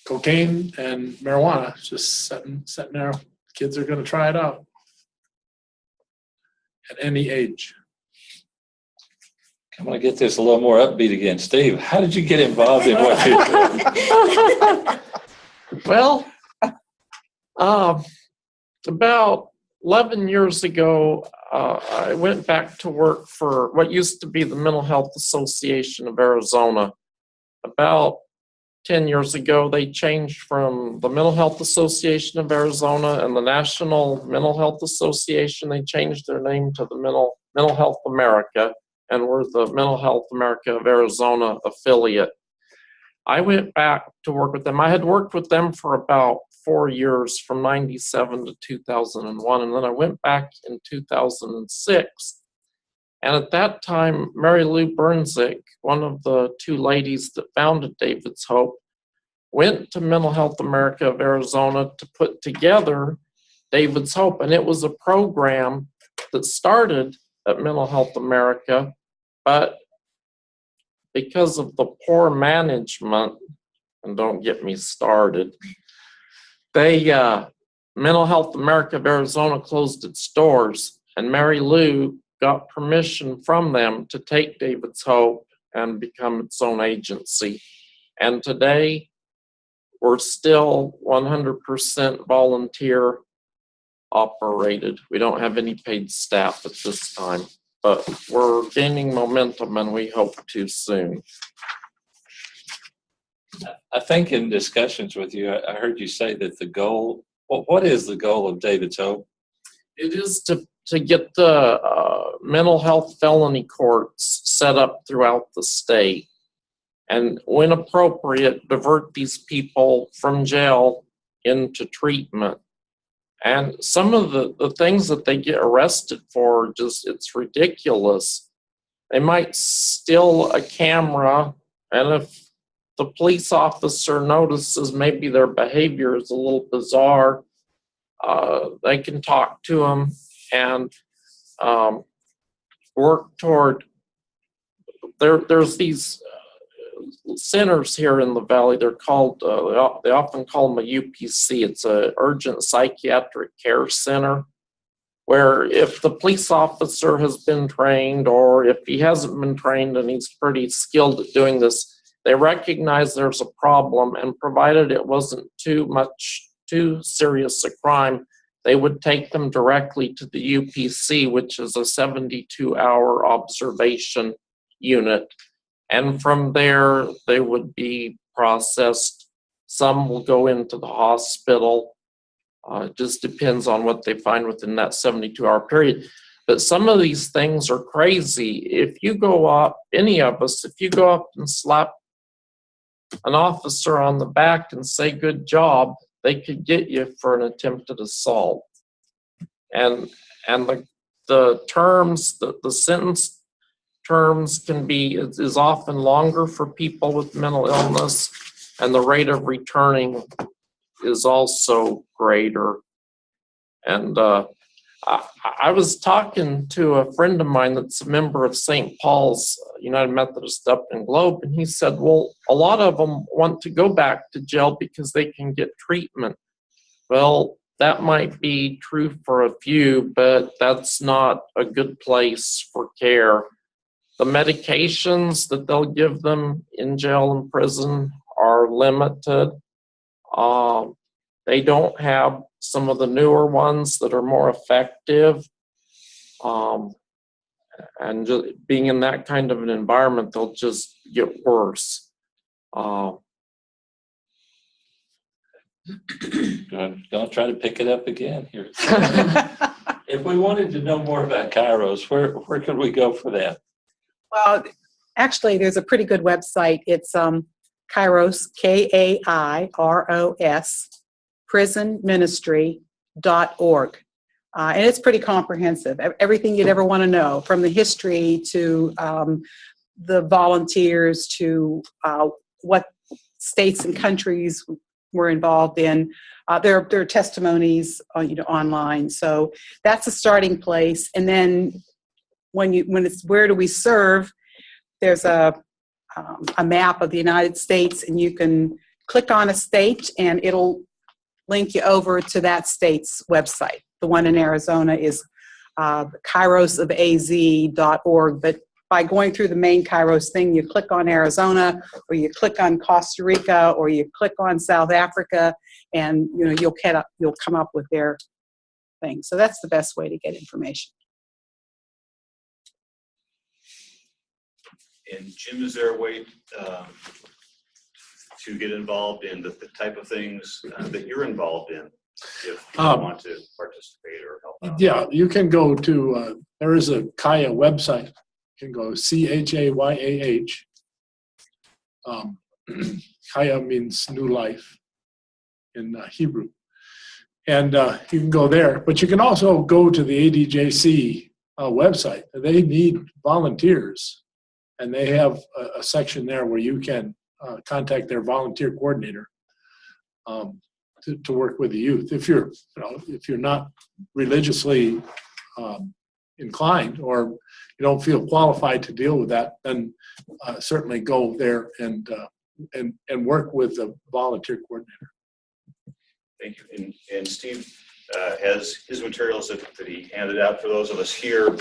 Cocaine and marijuana, just sitting there. Kids are going to try it out at any age. I'm going to get this a little more upbeat again. Steve, how did you get involved in what you're doing? Well, about 11 years ago, I went back to work for what used to be the Mental Health Association of Arizona. About 10 years ago, they changed from the Mental Health Association of Arizona and the National Mental Health Association. They changed their name to the Mental Health America, and we're the Mental Health America of Arizona affiliate. I went back to work with them. I had worked with them for about 4 years, from 97 to 2001, and then I went back in 2006. And at that time, Mary Lou Burnzik, one of the 2 ladies that founded David's Hope, went to Mental Health America of Arizona to put together David's Hope. And it was a program that started at Mental Health America, but because of the poor management, and don't get me started, Mental Health America of Arizona closed its doors, and Mary Lou got permission from them to take David's Hope and become its own agency. And today, we're still 100% volunteer operated. We don't have any paid staff at this time, but we're gaining momentum, and we hope to soon. I think in discussions with you, I heard you say that the goal, what is the goal of David's Hope? It is to get the mental health felony courts set up throughout the state, and when appropriate, divert these people from jail into treatment. And some of the things that they get arrested for, it's ridiculous. They might steal a camera, and if the police officer notices maybe their behavior is a little bizarre, they can talk to them and work toward. There's these centers here in the valley. They're called, they often call them a UPC. It's a Urgent Psychiatric Care Center, where if the police officer has been trained, or if he hasn't been trained and he's pretty skilled at doing this, they recognize there's a problem, and provided it wasn't too serious a crime, they would take them directly to the UPC, which is a 72-hour observation unit. And from there, they would be processed. Some will go into the hospital. It just depends on what they find within that 72-hour period. But some of these things are crazy. If you go up, any of us, if you go up and slap an officer on the back and say, "Good job," they could get you for an attempted assault. And the terms, the sentence terms is often longer for people with mental illness, and the rate of returning is also greater. And I was talking to a friend of mine that's a member of St. Paul's United Methodist Upton Globe, and he said, well, a lot of them want to go back to jail because they can get treatment. Well, that might be true for a few, but that's not a good place for care. The medications that they'll give them in jail and prison are limited. They don't have some of the newer ones that are more effective. And just being in that kind of an environment, they'll just get worse. Gonna try to pick it up again here. If we wanted to know more about Kairos, where could we go for that? Well, actually, there's a pretty good website. It's Kairos, Kairos, prisonministry.org. And it's pretty comprehensive. Everything you'd ever want to know, from the history to the volunteers to what states and countries were involved in. There are testimonies, online. So that's a starting place. And then when it's where do we serve, there's a map of the United States, and you can click on a state, and it'll link you over to that state's website. The one in Arizona is kairosofaz.org. But by going through the main Kairos thing, you click on Arizona, or you click on Costa Rica, or you click on South Africa, and you'll come up with their thing. So that's the best way to get information. And Jim, is there a way to get involved in the type of things that you're involved in, if you want to participate or help out? Yeah, you can go to, there is a Kaya website. You can go CHAYAH. Kaya means new life in Hebrew. And you can go there, but you can also go to the ADJC website. They need volunteers, and they have a section there where you can contact their volunteer coordinator to work with the youth. If you're not religiously inclined, or you don't feel qualified to deal with that, then certainly go there and work with the volunteer coordinator. Thank you. And Steve has his materials that he handed out for those of us here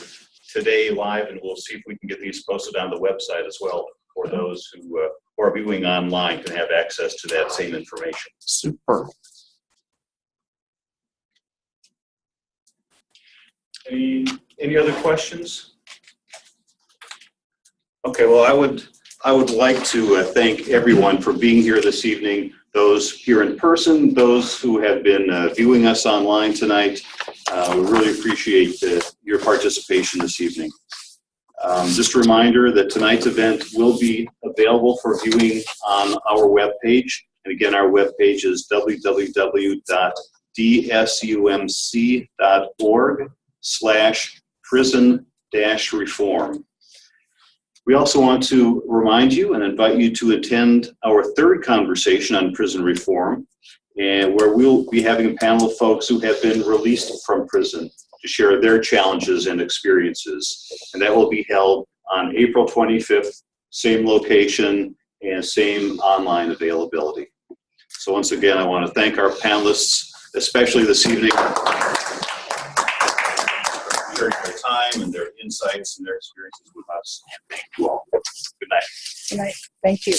today live, and we'll see if we can get these posted on the website as well, for those who are viewing online can have access to that same information. Super. Any other questions? Okay, well, I would like to thank everyone for being here this evening. Those here in person, those who have been viewing us online tonight. We really appreciate your participation this evening. Just a reminder that tonight's event will be available for viewing on our webpage. And again, our webpage is www.dsumc.org/prison-reform. We also want to remind you and invite you to attend our third conversation on prison reform, and where we'll be having a panel of folks who have been released from prison to share their challenges and experiences. And that will be held on April 25th, same location and same online availability. So once again, I want to thank our panelists, especially this evening, sharing their time and their insights and their experiences with us. Thank you all. Good night. Good night. Thank you.